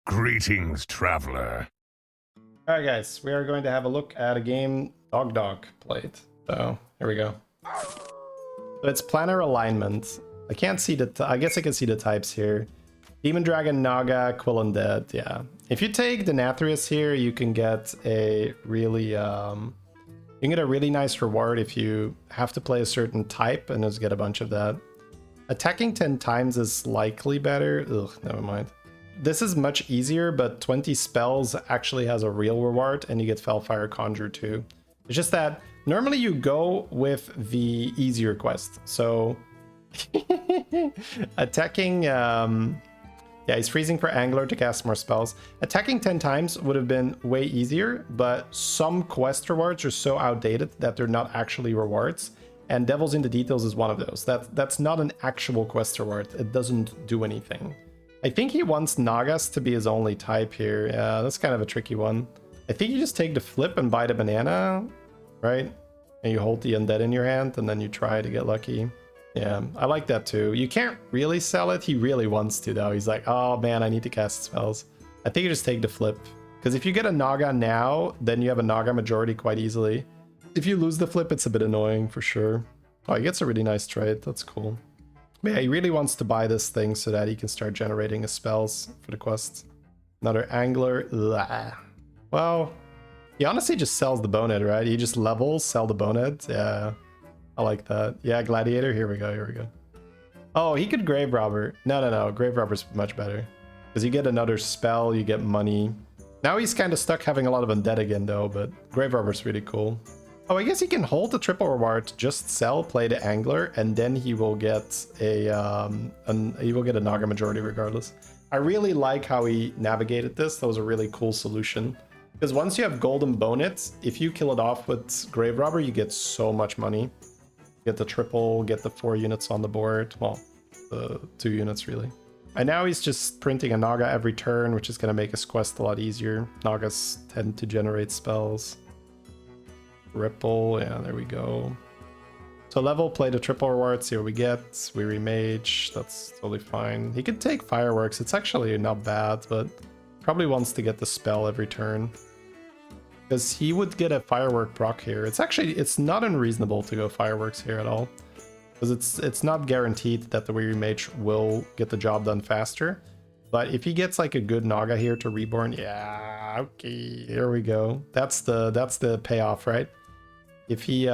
Greetings, traveler. Alright guys, we are going to have a look at a game Dogdog played. So, here we go. So it's planar alignment. I can't see I guess I can see the types here. Demon Dragon, Naga, Quill Undead, yeah. If you take the Nathrius here, you can get a really nice reward if you have to play a certain type and just get a bunch of that. Attacking 10 times is likely better. Ugh, never mind. This is much easier, but 20 spells actually has a real reward, and you get Felfire Conjure too. It's just that normally you go with the easier quest. So attacking, yeah, he's freezing for Angler to cast more spells. Attacking 10 times would have been way easier, but some quest rewards are so outdated that they're not actually rewards. And Devils in the Details is one of those. That's not an actual quest reward. It doesn't do anything. I think he wants Nagas to be his only type here. Yeah, that's kind of a tricky one. I think you just take the flip and buy the banana, right? And you hold the undead in your hand, and then you try to get lucky. Yeah, I like that too. You can't really sell it. He really wants to, though. He's like, oh man, I need to cast spells. I think you just take the flip. Because if you get a Naga now, then you have a Naga majority quite easily. If you lose the flip, it's a bit annoying for sure. Oh, he gets a really nice trade. That's cool. But yeah, he really wants to buy this thing so that he can start generating his spells for the quest. Another Angler. Ugh. Well, he honestly just sells the bonehead, right? He just levels, sell the bonehead. Yeah, I like that. Yeah, Gladiator. Here we go. Here we go. Oh, he could Grave Robber. No. Grave Robber's much better. Because you get another spell, you get money. Now he's kind of stuck having a lot of undead again, though, but Grave Robber's really cool. Oh, I guess he can hold the triple reward, just sell, play the Angler, and then he will get a Naga majority regardless. I really like how he navigated this. That was a really cool solution. Because once you have Golden Bonet, if you kill it off with Grave Robber, you get so much money. Get the triple, get the 4 units on the board. Well, the 2 units really. And now he's just printing a Naga every turn, which is going to make his quest a lot easier. Nagas tend to generate spells. Ripple, yeah, there we go. So level, play the triple rewards, see what we get. We remage, that's totally fine. He could take Fireworks, it's actually not bad, but probably wants to get the spell every turn. Because he would get a Firework proc here. It's not unreasonable to go Fireworks here at all. Because it's not guaranteed that the remage will get the job done faster. But if he gets like a good Naga here to Reborn, yeah, okay, here we go. That's the payoff, right? If he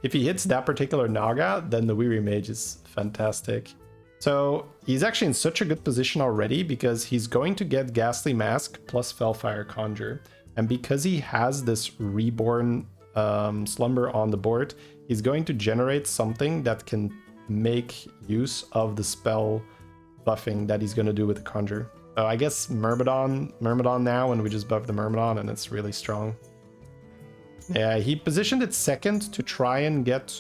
hits that particular Naga, then the Weary Mage is fantastic. So he's actually in such a good position already because he's going to get Ghastly Mask plus Felfire Conjure. And because he has this Reborn Slumber on the board, he's going to generate something that can make use of the spell buffing that he's going to do with the Conjure. So I guess Myrmidon now, and we just buff the Myrmidon, and it's really strong. Yeah, he positioned it second to try and get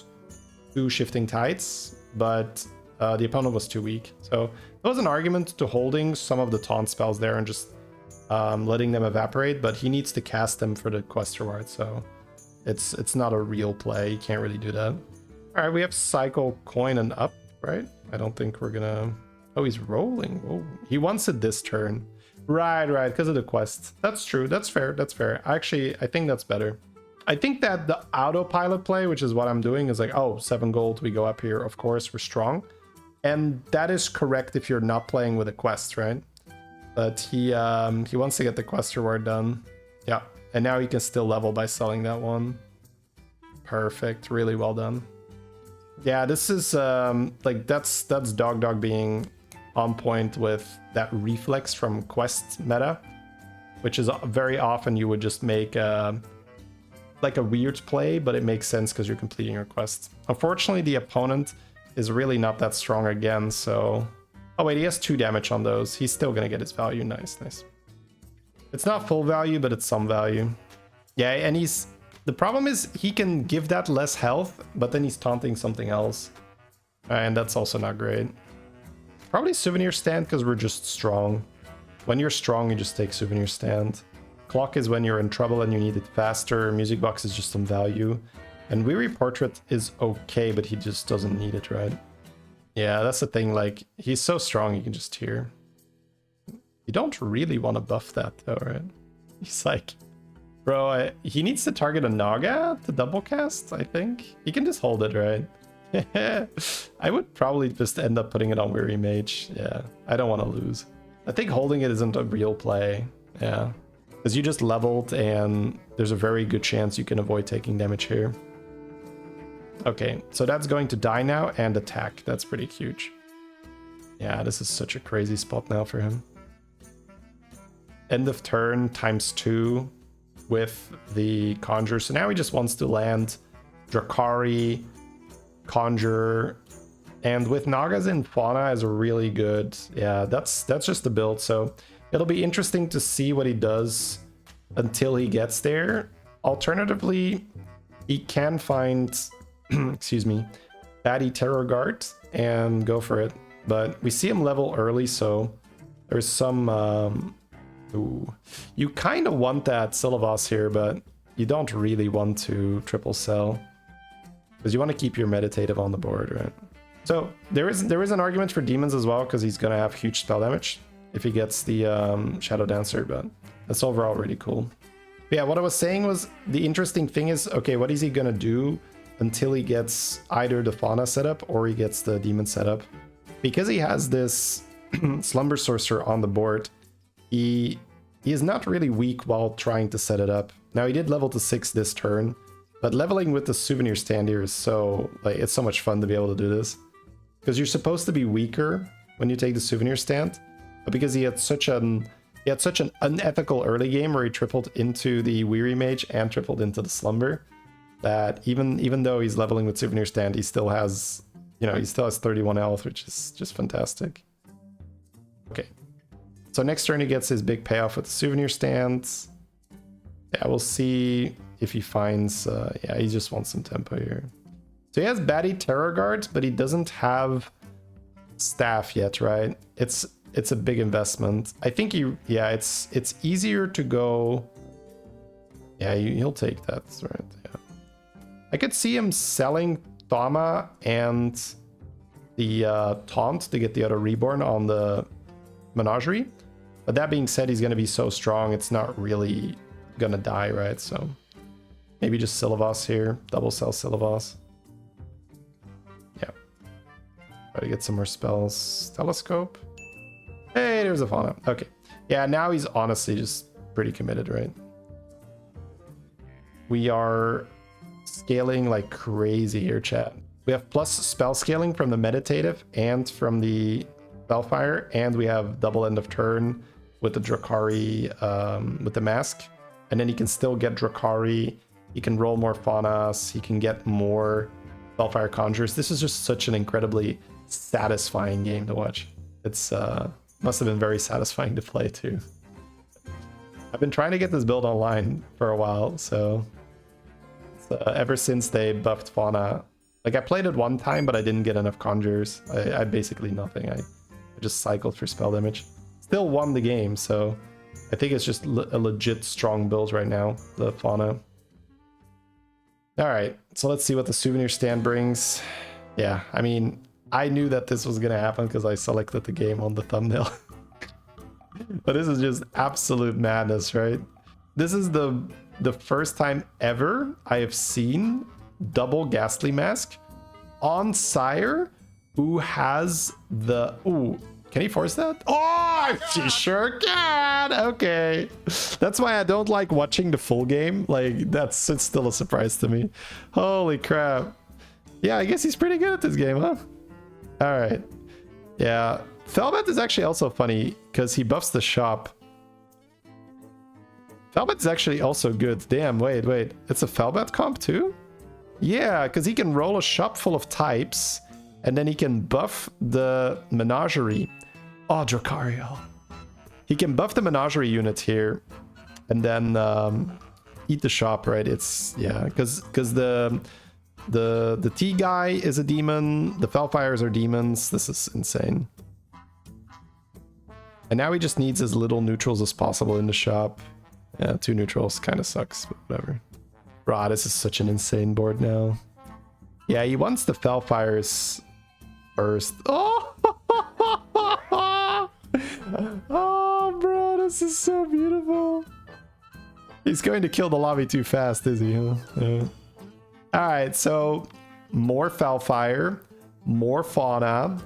2 Shifting Tides, but the opponent was too weak. So there was an argument to holding some of the taunt spells there and just letting them evaporate, but he needs to cast them for the quest reward, so it's not a real play. You can't really do that. All right, we have Cycle Coin and up, right? I don't think we're gonna... Oh, he's rolling. Oh, he wants it this turn. Right, because of the quest. That's true. That's fair. Actually, I think that's better. I think that the autopilot play, which is what I'm doing, is like, oh, 7 gold, we go up here. Of course, we're strong. And that is correct if you're not playing with a quest, right? But he wants to get the quest reward done. Yeah, and now he can still level by selling that one. Perfect. Really well done. Yeah, this is like that's Dogdog being on point with that reflex from quest meta, which is very often you would just make like a weird play, but it makes sense because you're completing your quest. Unfortunately, the opponent is really not that strong again, so... Oh wait, he has 2 damage on those. He's still gonna get his value. Nice. It's not full value, but it's some value. Yeah, and the problem is he can give that less health, but then he's taunting something else. And that's also not great. Probably Souvenir Stand because we're just strong. When you're strong, you just take Souvenir Stand. Clock is when you're in trouble and you need it faster. Music Box is just some value. And Weary Portrait is okay, but he just doesn't need it, right? Yeah, that's the thing. Like, he's so strong, you can just hear. He You don't really want to buff that though, right? He's like, bro, he needs to target a Naga to double cast, I think. He can just hold it, right? I would probably just end up putting it on Weary Mage. Yeah, I don't want to lose. I think holding it isn't a real play. Yeah, because you just leveled and there's a very good chance you can avoid taking damage here. Okay, so that's going to die now and attack. That's pretty huge. Yeah, this is such a crazy spot now for him. End of turn ×2 with the Conjure. So now he just wants to land Drakari, Conjure, and with Nagas in Fauna is a really good, yeah, that's just the build. So it'll be interesting to see what he does until he gets there. Alternatively, he can find excuse me, Batty Terror Guard and go for it, but we see him level early, so there's some ooh, you kind of want that Syllabus here, but you don't really want to triple sell because you want to keep your meditative on the board, right? So there is an argument for demons as well, because he's gonna have huge spell damage if he gets the Shadow Dancer, but that's overall really cool. But yeah, what I was saying was the interesting thing is, okay, what is he gonna do until he gets either the Fauna setup or he gets the demon setup? Because he has this Slumber Sorcerer on the board, he is not really weak while trying to set it up. Now he did level to 6 this turn, but leveling with the Souvenir Stand here is so, like, it's so much fun to be able to do this. Because you're supposed to be weaker when you take the Souvenir Stand, but because he had such an unethical early game where he tripled into the Weary Mage and tripled into the Slumber, that even though he's leveling with Souvenir Stand, he still has, you know, he still has 31 health, which is just fantastic. Okay. So next turn he gets his big payoff with the Souvenir Stands. Yeah, we'll see if he finds, yeah, he just wants some tempo here. So he has Batty Terror Guard, but he doesn't have Staff yet, right? It's a big investment. I think yeah, it's easier to go. Yeah, he'll take that, right? Yeah. I could see him selling Thama and the Taunt to get the other Reborn on the Menagerie. But that being said, he's going to be so strong, it's not really going to die, right? So maybe just Syllabus here. Double sell Syllabus. Yeah. Try to get some more spells. Telescope. Hey, there's a Fauna. Okay. Yeah, now he's honestly just pretty committed, right? We are scaling like crazy here, chat. We have plus spell scaling from the Meditative and from the Spellfire, and we have double end of turn with the Drakari, with the Mask. And then he can still get Drakari, he can roll more Faunas, he can get more Spellfire Conjures. This is just such an incredibly satisfying game to watch. It's must have been very satisfying to play too. I've been trying to get this build online for a while, so ever since they buffed Fauna, like I played it one time, but I didn't get enough Conjures. I had basically nothing. I just cycled for spell damage. Still won the game, so I think it's just a legit strong build right now, the Fauna. All right, so let's see what the Souvenir Stand brings. Yeah, I mean, I knew that this was gonna happen because I selected the game on the thumbnail. But this is just absolute madness, right? This is the first time ever I have seen double Ghastly Mask on Sire who has the... Ooh, can he force that? Oh, she sure can! Okay. That's why I don't like watching the full game. Like, it's still a surprise to me. Holy crap. Yeah, I guess he's pretty good at this game, huh? All right. Yeah. Felbat is actually also funny because he buffs the shop. Felbat is actually also good. Damn, wait. It's a Felbat comp too? Yeah, because he can roll a shop full of types and then he can buff the Menagerie. Oh, Dracario. He can buff the Menagerie unit here and then eat the shop, right? It's, yeah, because the T guy is a demon, the Felfires are demons. This is insane. And now he just needs as little neutrals as possible in the shop. Yeah, 2 neutrals kind of sucks, but whatever. Bro, this is such an insane board now. Yeah, he wants the Felfires first. Oh! Oh, bro! This is so beautiful. He's going to kill the lobby too fast, is he? Huh? Yeah. All right, so more Felfire, more Fauna,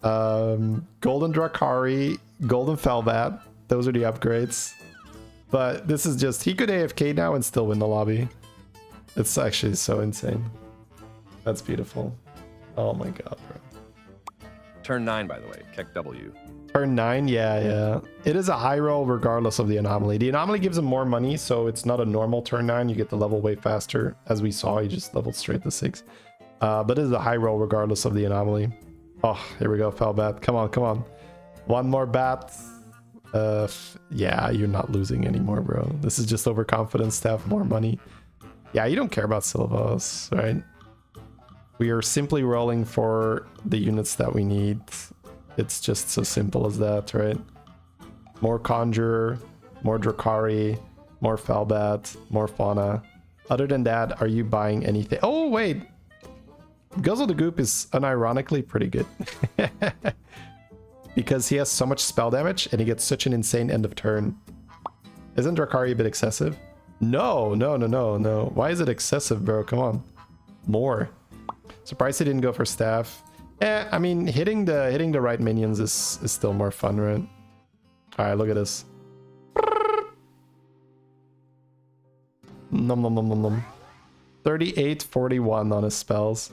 Golden Drakari, Golden Felbat. Those are the upgrades. But this is just, he could AFK now and still win the lobby. It's actually so insane. That's beautiful. Oh my god, bro. Turn 9, by the way. Keck W. Turn 9, yeah. It is a high roll regardless of the anomaly. The anomaly gives him more money, so it's not a normal turn 9. You get the level way faster. As we saw, he just leveled straight to 6. But it is a high roll regardless of the anomaly. Oh, here we go, Felbat. Come on. One more bat. Yeah, you're not losing anymore, bro. This is just overconfidence to have more money. Yeah, you don't care about Sylvos, right? We are simply rolling for the units that we need. It's just so simple as that, right? More Conjurer, more Drakari, more Felbat, more Fauna. Other than that, are you buying anything? Oh, wait! Guzzle the Goop is unironically pretty good. Because he has so much spell damage and he gets such an insane end of turn. Isn't Drakari a bit excessive? No. Why is it excessive, bro? Come on. More. Surprised he didn't go for staff. I mean, hitting the right minions is still more fun, right? All right, look at this. Nom. 38-41 on his spells.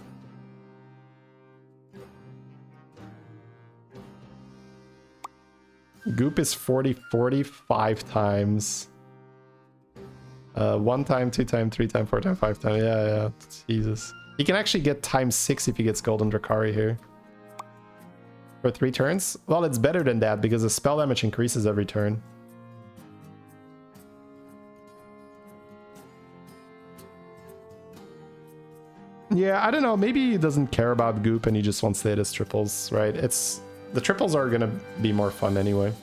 Goop is 45 times. 1 time, 2 time, 3 time, 4 time, 5 time. Yeah. Jesus. He can actually get ×6 if he gets Golden Drakari here. For 3 turns? Well, it's better than that because the spell damage increases every turn. Yeah, I don't know. Maybe he doesn't care about Goop and he just wants to hit his triples, right? The triples are gonna be more fun anyway.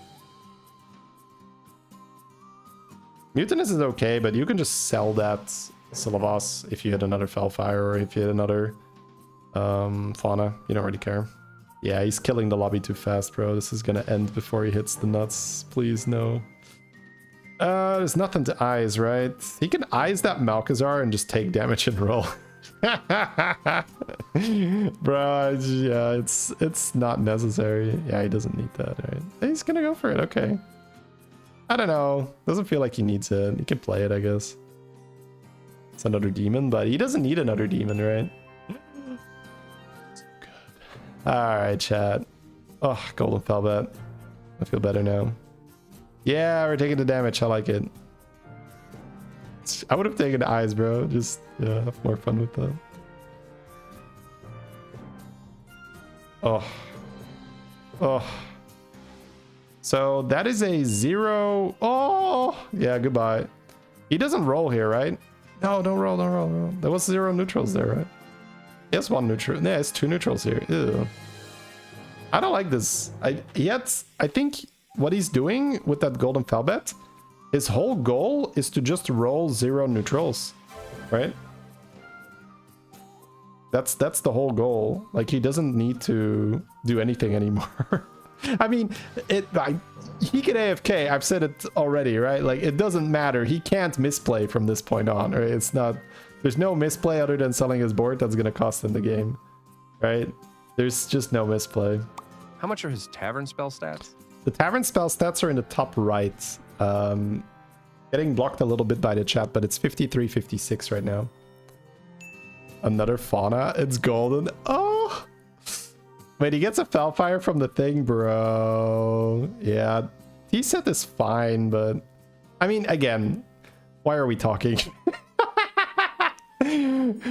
Mutinous is okay, but you can just sell that Sylvos if you hit another Felfire or if you hit another Fauna. You don't really care. Yeah, he's killing the lobby too fast, bro. This is gonna end before he hits the nuts. Please, no. There's nothing to eyes, right? He can eyes that Malkazar and just take damage and roll. Bro, yeah, it's not necessary. Yeah, he doesn't need that, right? He's gonna go for it, okay. I don't know. Doesn't feel like he needs it. He can play it, I guess. It's another demon, but he doesn't need another demon, right? So good. Alright, chat. Oh, Golden Felbat. I feel better now. Yeah, we're taking the damage. I like it. I would have taken the eyes, bro. Just, yeah, have more fun with that. Oh. So that is a 0. Oh, yeah, goodbye. He doesn't roll here, right? No, don't roll. There was 0 neutrals there, right? He has 1 neutral. Yeah, he has 2 neutrals here. Ew. I don't like this. I think what he's doing with that Golden Felbat, his whole goal is to just roll 0 neutrals, right? That's the whole goal. Like, he doesn't need to do anything anymore. I mean, he can AFK. I've said it already, right? Like, it doesn't matter. He can't misplay from this point on, right? It's not... There's no misplay other than selling his board that's going to cost him the game, right? There's just no misplay. How much are his tavern spell stats? The tavern spell stats are in the top right. Getting blocked a little bit by the chat, but it's 53-56 right now. Another Fauna. It's golden. Oh! Wait, he gets a Felfire from the thing, bro. Yeah, T-set is fine, but... I mean, again, why are we talking?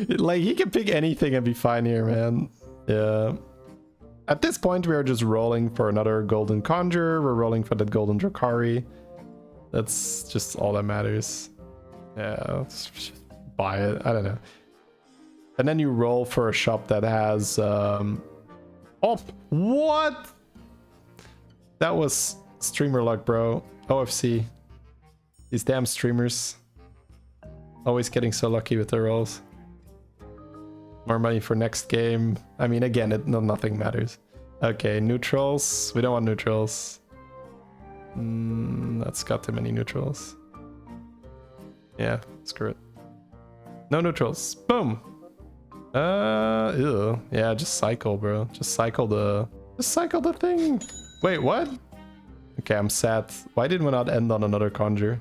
Like, he can pick anything and be fine here, man. Yeah. At this point, we are just rolling for another Golden Conjurer. We're rolling for the Golden Drakari. That's just all that matters. Yeah, let's just buy it. I don't know. And then you roll for a shop that has... Oh, what? That was streamer luck, bro. OFC. These damn streamers. Always getting so lucky with their rolls. More money for next game. I mean, again, nothing matters. Okay, neutrals. We don't want neutrals. that's got too many neutrals. Yeah, screw it. No neutrals. Boom. Ew. Yeah, just cycle, bro. Just cycle the thing. Wait, what? Okay, I'm sad. Why did we not end on another conjure?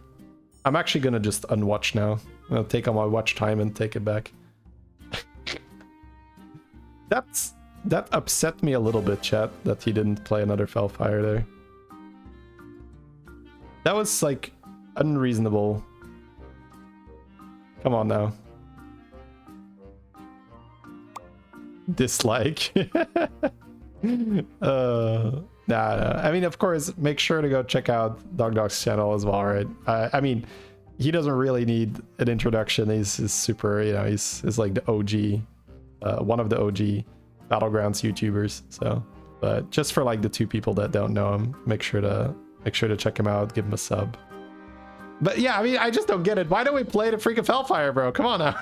I'm actually gonna just unwatch now. I'm gonna take all my watch time and take it back. That upset me a little bit, chat, that he didn't play another Felfire there. That was like unreasonable. Come on now. Dislike. Nah. I mean, of course, make sure to go check out Dogdog's channel as well, right? I mean, he doesn't really need an introduction. He's super, you know, he's like the OG, one of the OG Battlegrounds YouTubers. So, but just for like the 2 people that don't know him, make sure to check him out, give him a sub. But yeah, I mean, I just don't get it. Why don't we play the freaking Felfire, bro? Come on now.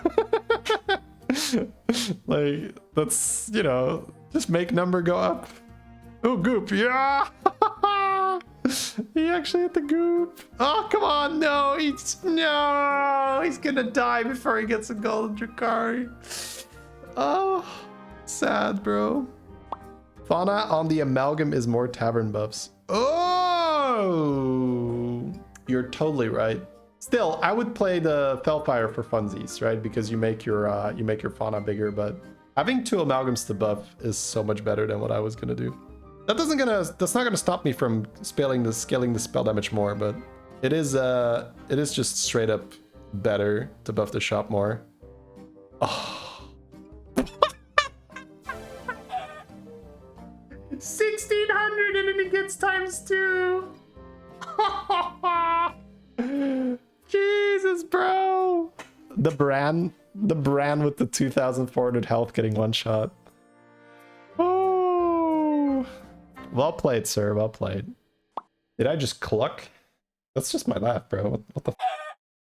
Like, let's, you know, just make number go up. Oh, goop. Yeah. He actually hit the goop. Oh, come on. No, he's gonna die before he gets a golden Drakari. Oh, sad, bro. Fauna on the amalgam is more tavern buffs. Oh, you're totally right. Still, I would play the Felfire for funsies, right? Because you make your fauna bigger, but having 2 amalgams to buff is so much better than what I was gonna do. That's not gonna stop me from scaling the spell damage more, but it is just straight up better to buff the shop more. Oh. 1600 and then it gets ×2. Jesus, bro. The Bran with the 2400 health getting 1 shot. Oh. Well played, sir. Well played. Did I just cluck? That's just my laugh, bro. What the f?